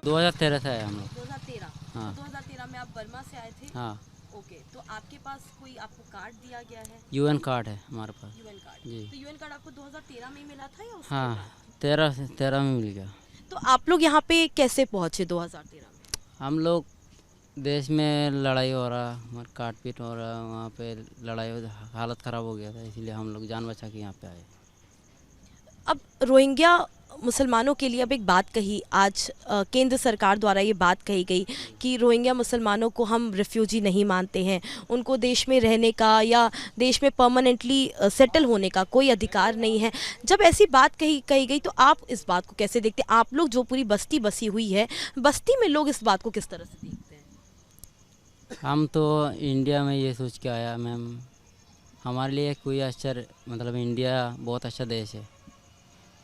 2013 से आए हम लोग। 2013। हाँ। तो 2013 में आप बर्मा से आए थे। हाँ। ओके, तो आपके पास कोई आपको कार्ड दिया गया है? यूएन कार्ड है हमारे पास। UN card. जी। तो यूएन कार्ड आपको 2013 में ही मिला था या उसके हाँ, बाद? 13 में मिल गया। तो आप लोग यहाँ पे कैसे पहुँचे 2013 में? हम लोग देश में लड़ाई हो रहा, हमारे काट पीट हो रहा, वहाँ पे लड़ाई हो, हालत ख़राब हो गया था, इसलिए हम लोग जान बचा के यहाँ पे आए। अब रोहिंग्या मुसलमानों के लिए अब एक बात कही आज केंद्र सरकार द्वारा ये बात कही गई कि रोहिंग्या मुसलमानों को हम रिफ्यूजी नहीं मानते हैं, उनको देश में रहने का या देश में परमानेंटली सेटल होने का कोई अधिकार नहीं है। जब ऐसी बात कही गई तो आप इस बात को कैसे देखते हैं? आप लोग जो पूरी बस्ती बसी हुई है, बस्ती में लोग इस बात को किस तरह से देखते हैं? हम तो इंडिया में ये सोच के आया मैम, हमारे लिए कोई अच्छा मतलब इंडिया बहुत अच्छा देश है।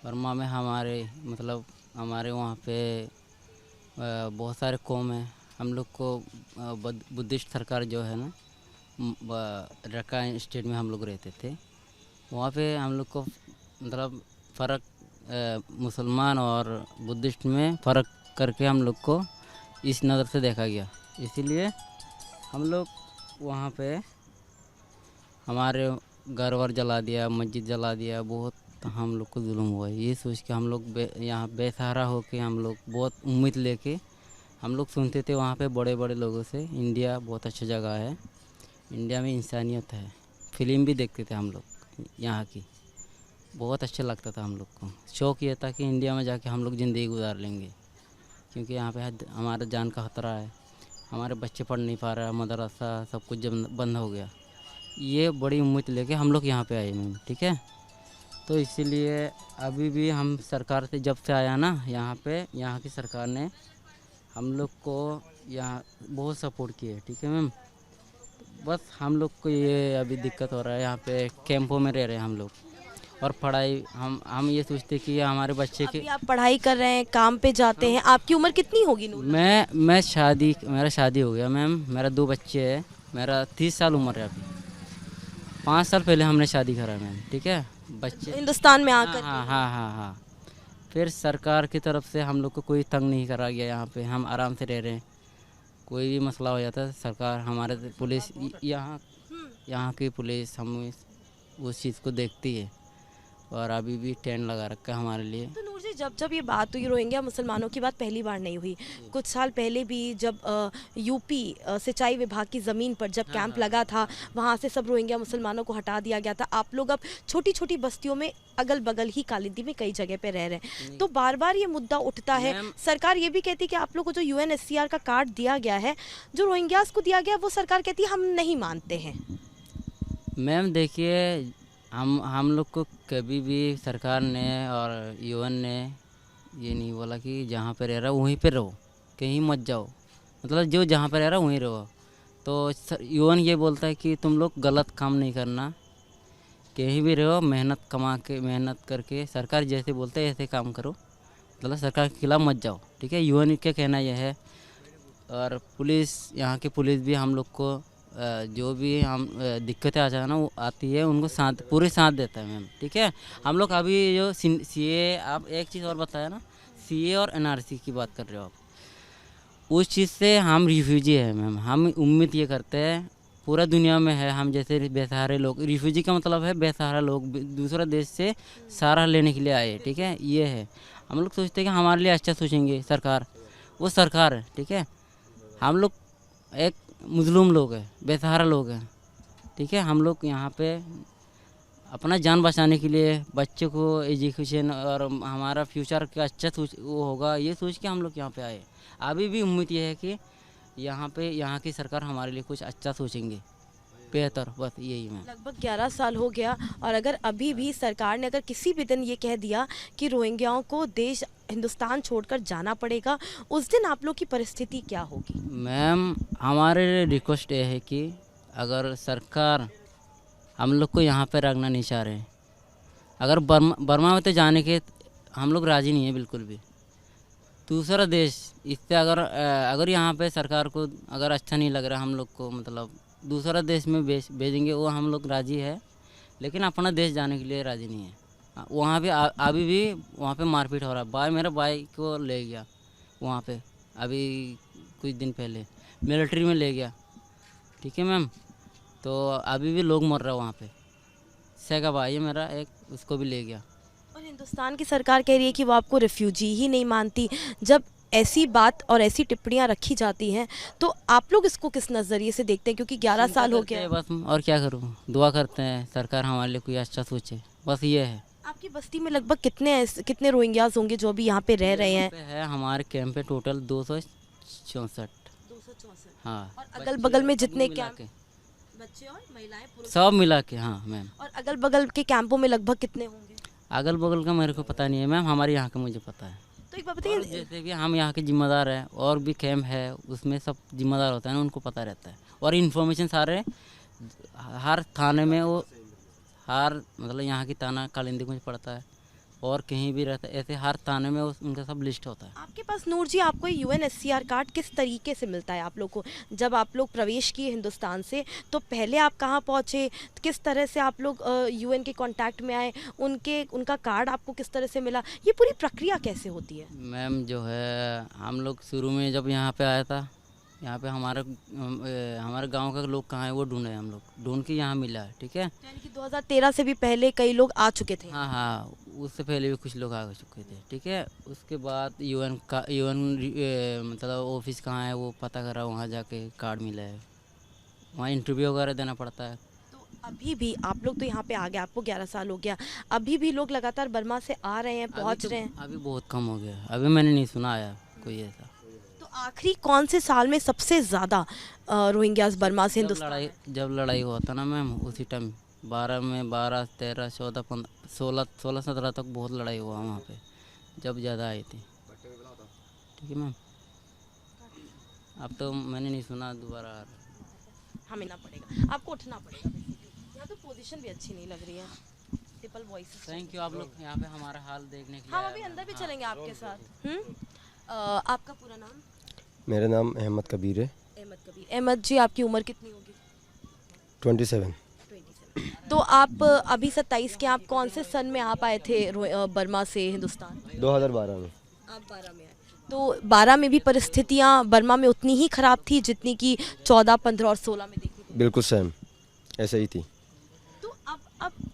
बर्मा में हमारे मतलब हमारे वहाँ पे बहुत सारे कौम हैं। हम लोग को बुद्धिस्ट सरकार जो है ना, रकाइन स्टेट में हम लोग रहते थे, वहाँ पे हम लोग को मतलब फ़र्क मुसलमान और बुद्धिस्ट में फ़र्क करके हम लोग को इस नज़र से देखा गया। इसीलिए हम लोग वहाँ पे हमारे घर वर जला दिया, मस्जिद जला दिया, बहुत हम लोग को जुल्म हुआ है। ये सोच के हम लोग यहाँ बेसहारा होके हम लोग बहुत उम्मीद लेके हम लोग सुनते थे वहाँ पे बड़े बड़े लोगों से, इंडिया बहुत अच्छा जगह है, इंडिया में इंसानियत है। फिल्म भी देखते थे हम लोग यहाँ की, बहुत अच्छा लगता था हम लोग को। शौक़ ये था कि इंडिया में जाके हम लोग ज़िंदगी गुजार लेंगे, क्योंकि यहाँ पे हमारा जान का खतरा है, हमारे बच्चे पढ़ नहीं पा रहे, मदरसा सब कुछ जब बंद हो गया। ये बड़ी उम्मीद लेके हम लोग यहाँ पे आए मैम, ठीक है। तो इसीलिए अभी भी हम सरकार से जब से आया ना यहाँ पे, यहाँ की सरकार ने हम लोग को यहाँ बहुत सपोर्ट किया है, ठीक है मैम। बस हम लोग को ये अभी दिक्कत हो रहा है, यहाँ पे कैंपों में रह रहे हैं हम लोग, और पढ़ाई हम ये सोचते कि हमारे बच्चे के। अभी आप पढ़ाई कर रहे हैं, काम पे जाते हैं, आपकी उम्र कितनी होगी नूर? मेरा शादी हो गया मैम, मेरा 2 बच्चे हैं, मेरा 30 साल उम्र है अभी। 5 साल पहले हमने शादी करा मैम, ठीक है। बच्चे हिंदुस्तान में आकर हाँ। फिर सरकार की तरफ से हम लोग को कोई तंग नहीं करा गया, यहाँ पे हम आराम से रह रहे हैं। कोई भी मसला हो जाता है, सरकार हमारे पुलिस यहाँ की पुलिस हम उस चीज़ को देखती है, और अभी भी टेंट लगा रखा है हमारे लिए। तो नूर जी, जब ये बात हुई, रोहिंग्या मुसलमानों की बात पहली बार नहीं हुई। कुछ साल पहले भी जब यूपी सिंचाई विभाग की ज़मीन पर जब कैंप लगा था, वहाँ से सब रोहिंग्या मुसलमानों को हटा दिया गया था। आप लोग अब छोटी छोटी बस्तियों में अगल बगल ही कालिंदी में कई जगह पे रह रहे हैं, तो बार बार ये मुद्दा उठता है। सरकार ये भी कहती है कि आप लोग को जो UNHCR का कार्ड दिया गया है, जो रोहिंग्यास को दिया गया, वो सरकार कहती है हम नहीं मानते हैं। मैम देखिए, हम लोग को कभी भी सरकार ने और UN ने ये नहीं बोला कि जहाँ पे रह रहा वहीं पे रहो, कहीं मत जाओ, मतलब जो जहाँ पे रह रहा वहीं रहो। तो UN ये बोलता है कि तुम लोग गलत काम नहीं करना, कहीं भी रहो, मेहनत करके सरकार जैसे बोलते है ऐसे काम करो, मतलब सरकार के खिलाफ मत जाओ, ठीक है। UN का कहना यह है। और पुलिस, यहाँ की पुलिस भी हम लोग को जो भी हम दिक्कतें आ जाए ना वो आती है, उनको पूरे साथ देता है मैम, ठीक है। हम लोग अभी जो CA, आप एक चीज़ और बताया ना, CA और NRC की बात कर रहे हो आप, उस चीज़ से हम रिफ्यूजी है मैम। हम उम्मीद ये करते हैं, पूरा दुनिया में है, हम जैसे बेसहारे लोग, रिफ्यूजी का मतलब है बेसहारा लोग, दूसरा देश से सहारा लेने के लिए आए, ठीक है। ये है, हम लोग सोचते हैं कि हमारे लिए अच्छा सोचेंगे सरकार, वो सरकार है, ठीक है। हम लोग एक मुज़लूम लोग हैं, बेसहारा लोग हैं, ठीक है। हम लोग यहाँ पे अपना जान बचाने के लिए, बच्चे को एजुकेशन और हमारा फ्यूचर का अच्छा वो होगा, ये सोच के हम लोग यहाँ पे आए। अभी भी उम्मीद ये है कि यहाँ की सरकार हमारे लिए कुछ अच्छा सोचेंगे, बेहतर, बस यही मैं। लगभग 11 साल हो गया, और अगर अभी भी सरकार ने अगर किसी भी दिन ये कह दिया कि रोहिंग्याओं को देश हिंदुस्तान छोड़कर जाना पड़ेगा, उस दिन आप लोग की परिस्थिति क्या होगी? मैम हमारे रिक्वेस्ट ये है कि अगर सरकार हम लोग को यहाँ पे रखना नहीं चाह रहे, अगर बर्मा में तो जाने के हम लोग राज़ी नहीं है बिल्कुल भी। दूसरा देश इससे अगर यहाँ पे सरकार को अगर अच्छा नहीं लग रहा हम लोग को, मतलब दूसरा देश में भेजेंगे, वो हम लोग राज़ी है, लेकिन अपना देश जाने के लिए राज़ी नहीं है। वहाँ भी अभी भी वहाँ पे मारपीट हो रहा है। मेरा भाई को ले गया वहाँ पे, अभी कुछ दिन पहले मिलिट्री में ले गया, ठीक है मैम। तो अभी भी लोग मर रहे हैं वहाँ पे। सगा भाई है मेरा एक, उसको भी ले गया। और हिंदुस्तान की सरकार कह रही है कि वो आपको रिफ्यूजी ही नहीं मानती। जब ऐसी बात और ऐसी टिप्पणियां रखी जाती हैं तो आप लोग इसको किस नज़रिए से देखते हैं, क्योंकि 11 चिंता साल हो करते गया हैं है। बस, और क्या करूँ, दुआ करते हैं सरकार हमारे लिए कोई अच्छा सोचे, बस ये है। आपकी बस्ती में लगभग कितने रोहिंग्यास होंगे जो अभी यहाँ पे रह रहे यहाँ हैं? पे है हमारे कैंप पे टोटल 264। 264। हाँ, और अगल बच्चे बगल में और सब जितने मिला कैंप, के, बच्चे और महिलाएं पुरुष, सब मिला के। हाँ मैम, और अगल बगल के कैंपों में लगभग कितने होंगे? अगल बगल का मेरे को पता नहीं है मैम, हमारे यहाँ का मुझे पता है। तो एक बात और बताइए। जैसे कि हम यहाँ के जिम्मेदार हैं, और भी कैंप है उसमें सब जिम्मेदार होता है ना, उनको पता रहता है। और इन्फॉर्मेशन सारे हर थाने में वो, हर मतलब यहाँ की थाना कालिंदी में पड़ता है, और कहीं भी रहता है ऐसे, हर थाने में उनका सब लिस्ट होता है। आपके पास नूर जी, आपको UNHCR कार्ड किस तरीके से मिलता है आप लोग को? जब आप लोग प्रवेश किए हिंदुस्तान से तो पहले आप कहाँ पहुँचे, किस तरह से आप लोग UN के कांटेक्ट में आए, उनका कार्ड आपको किस तरह से मिला, ये पूरी प्रक्रिया कैसे होती है? मैम जो है, हम लोग शुरू में जब यहाँ पे आया था, यहाँ पे हमारे गांव का लोग कहाँ है वो ढूंढे, हम लोग ढूंढ के यहाँ मिला है, ठीक है। यानी कि 2013 से भी पहले कई लोग आ चुके थे। हाँ हाँ, उससे पहले भी कुछ लोग आ चुके थे, ठीक है। उसके बाद यूएन मतलब ऑफिस कहाँ है वो पता करा, वहाँ जाके कार्ड मिला है, वहाँ इंटरव्यू वगैरह देना पड़ता है। तो अभी भी आप लोग तो यहाँ पे आ गए, आपको 11 साल हो गया, अभी भी लोग लगातार बर्मा से आ रहे हैं, पहुँच रहे हैं? अभी बहुत कम हो गया, अभी मैंने नहीं सुना आया कोई ऐसा। तो आखिरी कौन से साल में सबसे ज़्यादा रोहिंग्यास बर्मा से हिंदुस्तान? जब लड़ाई हुआ था ना मैम, उसी टाइम 12 में, 12, 13, 14, 15, 16, 17 तक बहुत लड़ाई हुआ वहाँ पे, जब ज़्यादा आई थी, ठीक है मैम। अब तो मैंने नहीं सुना दोबारा आ रहा। हमें ना पड़ेगा, आपको उठना पड़ेगा। यहाँ तो पोजीशन भी अच्छी नहीं लग रही है। Triple voice. थैंक यू, आप लोग यहाँ पे हमारा हाल देखने के लिए हम आए अभी हैं। अंदर भी हाँ। चलेंगे आपके साथ। आपका पूरा नाम? मेरा नाम अहमद कबीर है। अहमद कबीर। अहमद जी, आपकी उम्र कितनी होगी? 27। 27। तो आप अभी 27 के, आप कौन से सन में आप आए थे बर्मा से हिंदुस्तान? 2012 में। आप 12 में आए। तो 12 में भी परिस्थितियाँ बर्मा में उतनी ही ख़राब थी जितनी कि 14, 15 और 16 में देखी थी? बिल्कुल सेम ऐसे ही थी। तो अब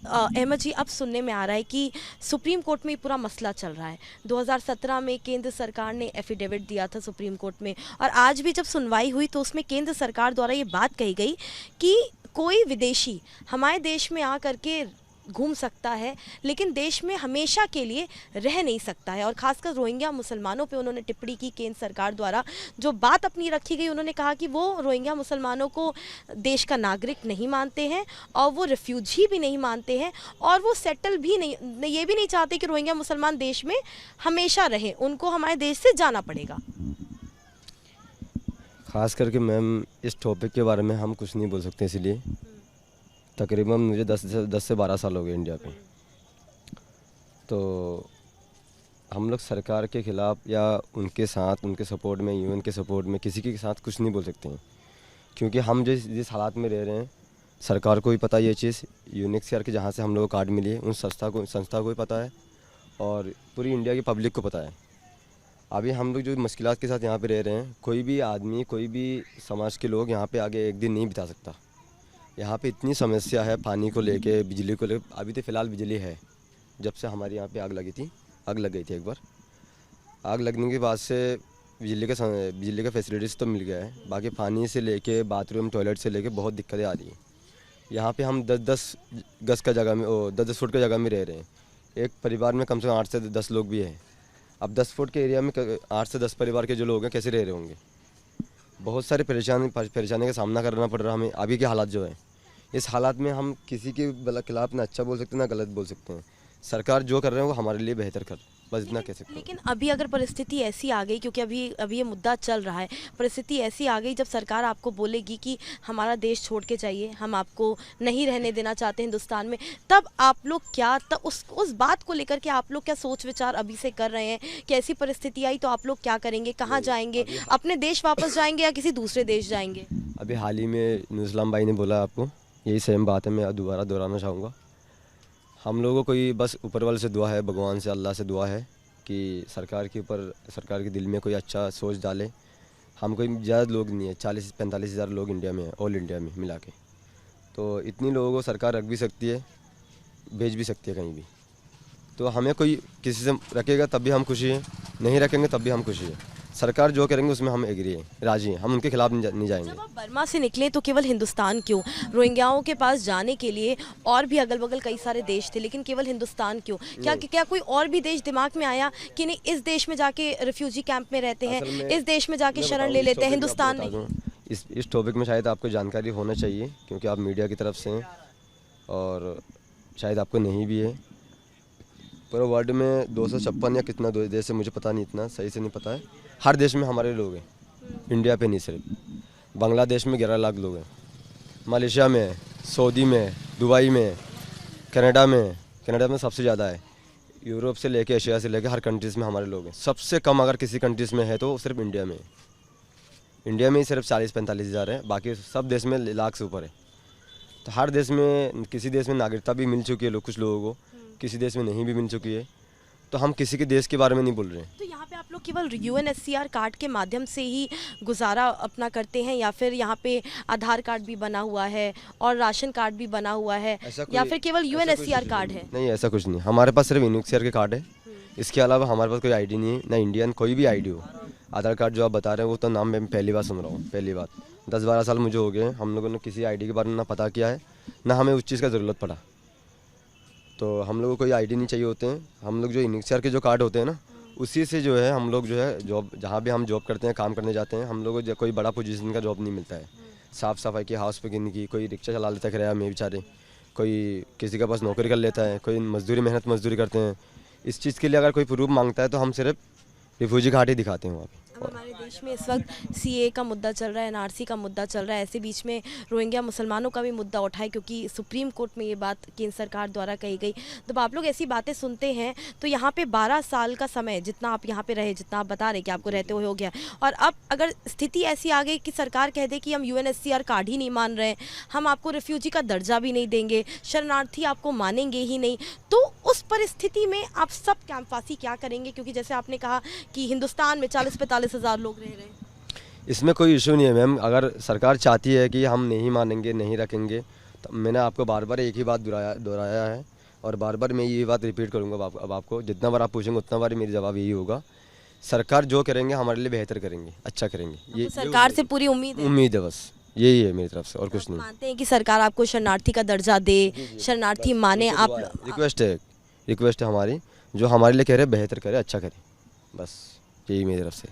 अहमद जी, अब सुनने में आ रहा है कि सुप्रीम कोर्ट में ये पूरा मसला चल रहा है। 2017 में केंद्र सरकार ने एफिडेविट दिया था सुप्रीम कोर्ट में, और आज भी जब सुनवाई हुई तो उसमें केंद्र सरकार द्वारा ये बात कही गई कि कोई विदेशी हमारे देश में आ करके घूम सकता है, लेकिन देश में हमेशा के लिए रह नहीं सकता है। और खासकर रोहिंग्या मुसलमानों पे उन्होंने टिप्पणी की केंद्र सरकार द्वारा। जो बात अपनी रखी गई, उन्होंने कहा कि वो रोहिंग्या मुसलमानों को देश का नागरिक नहीं मानते हैं, और वो रिफ्यूजी भी नहीं मानते हैं, और वो सेटल भी नहीं, ये भी नहीं चाहते कि रोहिंग्या मुसलमान देश में हमेशा रहें, उनको हमारे देश से जाना पड़ेगा। ख़ास करके मैम इस टॉपिक के बारे में हम कुछ नहीं बोल सकते, इसलिए तकरीबन मुझे 10 से 12 साल हो गए इंडिया पे। तो हम लोग सरकार के ख़िलाफ़ या उनके साथ, उनके सपोर्ट में, यूएन के सपोर्ट में किसी के साथ कुछ नहीं बोल सकते हैं, क्योंकि हम जिस हालात में रह रहे हैं सरकार को भी पता ये चीज़, UNHCR के जहाँ से हम लोग को कार्ड मिली है उन संस्था को भी पता है, और पूरी इंडिया की पब्लिक को पता है। अभी हम लोग जो मुश्किलात के साथ यहाँ पे रह रहे हैं, कोई भी आदमी, कोई भी समाज के लोग यहाँ पे आगे एक दिन नहीं बिता सकता। यहाँ पे इतनी समस्या है, पानी को लेके, बिजली को लेके। अभी तो फ़िलहाल बिजली है, जब से हमारे यहाँ पे आग लग गई थी एक बार। आग लगने के बाद से बिजली का फैसिलिटीज़ तो मिल गया है, बाकी पानी से लेके, बाथरूम, टॉयलेट से लेके बहुत दिक्कतें आ रही हैं। यहाँ पे हम 10-10 गज का जगह में, 10-10 फुट का जगह में रह रहे हैं। एक परिवार में कम से कम 8 से 10 लोग भी हैं। अब 10 फुट के एरिया में 8 से 10 परिवार के जो लोग हैं कैसे रह रहे होंगे। बहुत सारी परेशानी का सामना करना पड़ रहा है हमें अभी के हालात जो है। इस हालात में हम किसी के खिलाफ ना अच्छा बोल सकते ना गलत बोल सकते हैं। सरकार जो कर रहे हैं वो हमारे लिए बेहतर कर, बस इतना कह सकते हैं। लेकिन अभी अगर परिस्थिति ऐसी आ गई, क्योंकि अभी ये मुद्दा चल रहा है, परिस्थिति ऐसी आ गई जब सरकार आपको बोलेगी कि हमारा देश छोड़ के जाइए, हम आपको नहीं रहने देना चाहते हिंदुस्तान में, तब आप लोग क्या, तब उस बात को लेकर के आप लोग क्या सोच विचार अभी से कर रहे हैं कि ऐसी परिस्थिति आई तो आप लोग क्या करेंगे, कहाँ जाएंगे, अपने देश वापस जाएंगे या किसी दूसरे देश जाएंगे? अभी हाल ही में नुज़लाम भाई ने बोला आपको, यही सेम बात है, मैं दोबारा दोहराना चाहूँगा। हम लोगों को ही बस ऊपर वाले से दुआ है, भगवान से, अल्लाह से दुआ है कि सरकार के ऊपर, सरकार के दिल में कोई अच्छा सोच डाले। हम कोई ज़्यादा लोग नहीं है, 40-45 हज़ार लोग इंडिया में है, ऑल इंडिया में मिला के। तो इतनी लोगों को सरकार रख भी सकती है, भेज भी सकती है कहीं भी। तो हमें कोई किसी से रखेगा तब भी हम खुशी हैं, नहीं रखेंगे तब भी हम खुशी हैं। सरकार जो करेंगे उसमें हम एग्री हैं, राजी हैं, हम उनके खिलाफ नहीं जाएंगे। जब आप बर्मा से निकले तो केवल हिंदुस्तान क्यों? रोहिंग्याओं के पास जाने के लिए और भी अगल बगल कई सारे देश थे, लेकिन केवल हिंदुस्तान क्यों? क्या कोई और भी देश दिमाग में आया कि नहीं इस देश में जाके रिफ्यूजी कैंप में रहते हैं, इस देश में जाके शरण ले लेते हैं, हिंदुस्तान नहीं? इस टॉपिक में शायद आपको जानकारी होना चाहिए, क्योंकि आप मीडिया की तरफ से हैं और शायद आपको नहीं भी है। पूरे वर्ल्ड में 256 या कितना देश है, मुझे पता नहीं, इतना सही से नहीं पता है। हर देश में हमारे लोग हैं, इंडिया पे नहीं सिर्फ। बांग्लादेश में 11 लाख लोग हैं, मलेशिया में, सऊदी में, दुबई में, कनाडा में सबसे ज़्यादा है। यूरोप से लेके एशिया से लेके हर कंट्रीज़ में हमारे लोग हैं। सबसे कम अगर किसी कंट्रीज़ में है तो सिर्फ इंडिया में है। इंडिया में ही सिर्फ 40-45 हज़ार है, बाकी सब देश में लाख से ऊपर है। तो हर देश में, किसी देश में नागरिकता भी मिल चुकी है कुछ लोगों को, किसी देश में नहीं भी मिल चुकी है। तो हम किसी के देश के बारे में नहीं बोल रहे हैं। तो यहाँ पे आप लोग केवल UNHCR कार्ड के माध्यम से ही गुजारा अपना करते हैं, या फिर यहाँ पे आधार कार्ड भी बना हुआ है और राशन कार्ड भी बना हुआ है, या फिर केवल UNHCR कार्ड है? नहीं, ऐसा कुछ नहीं, हमारे पास सिर्फ UNHCR के कार्ड है। इसके अलावा हमारे पास कोई आईडी नहीं है, ना इंडियन कोई भी आईडी हो। आधार कार्ड जो आप बता रहे हैं वो तो नाम मैं पहली बार सुन रहा हूँ, पहली बार। 10-12 साल मुझे हो गए, हम लोगों ने किसी आईडी के बारे में ना पता किया है, ना हमें उस चीज़ का ज़रूरत पड़ा। तो हम लोगों को कोई आईडी नहीं चाहिए होते हैं। हम लोग जो UNHCR के जो कार्ड होते हैं ना, उसी से जो है हम लोग जो है जॉब, जहाँ भी हम जॉब करते हैं, काम करने जाते हैं, हम लोगों को कोई बड़ा पोजीशन का जॉब नहीं मिलता है। साफ़ सफाई की, हाउस कीपिंग की, कोई रिक्शा चला लेता है किराया में बेचारे, कोई किसी के पास नौकरी कर लेता है, कोई मेहनत मजदूरी करते हैं। इस चीज़ के लिए अगर कोई प्रूफ मांगता है तो हम सिर्फ रिफ्यूजी कार्ड ही दिखाते हैं वहाँ पे। अब हमारे देश में इस वक्त CA का मुद्दा चल रहा है, NRC का मुद्दा चल रहा है, ऐसे बीच में रोहिंग्या मुसलमानों का भी मुद्दा उठा है, क्योंकि सुप्रीम कोर्ट में ये बात केंद्र सरकार द्वारा कही गई। जब आप लोग ऐसी बातें सुनते हैं तो यहाँ पे 12 साल का समय, जितना आप यहाँ पे रहे, जितना आप बता रहे कि आपको रहते हुए हो गया, और अब अगर स्थिति ऐसी आ गई कि सरकार कह दे कि हम UNHCR कार्ड ही नहीं मान रहे हैं, हम आपको रिफ्यूजी का दर्जा भी नहीं देंगे, शरणार्थी आपको मानेंगे ही नहीं, तो उस परिस्थिति में आप सब कैंपवासी क्या करेंगे? क्योंकि जैसे आपने कहा कि हिंदुस्तान में 40-45 हज़ार लोग रह रहे हैं। इसमें कोई इशू नहीं है मैम। अगर सरकार चाहती है कि हम नहीं मानेंगे, नहीं रखेंगे, तो मैंने आपको बार बार एक ही बात दोहराया है और बार बार मैं यही बात रिपीट करूँगा। अब आपको जितना बार आप पूछेंगे उतना बार मेरी जवाब यही होगा, सरकार जो करेंगे हमारे लिए बेहतर करेंगे, अच्छा करेंगे। ये सरकार से पूरी उम्मीद है, बस यही है मेरी तरफ से, और कुछ नहीं। मानते हैं कि सरकार आपको शरणार्थी का दर्जा दे, शरणार्थी माने? आप रिक्वेस्ट है हमारी, जो हमारे लिए कह रहे बेहतर करे, अच्छा करे, बस यही मेरी तरफ से।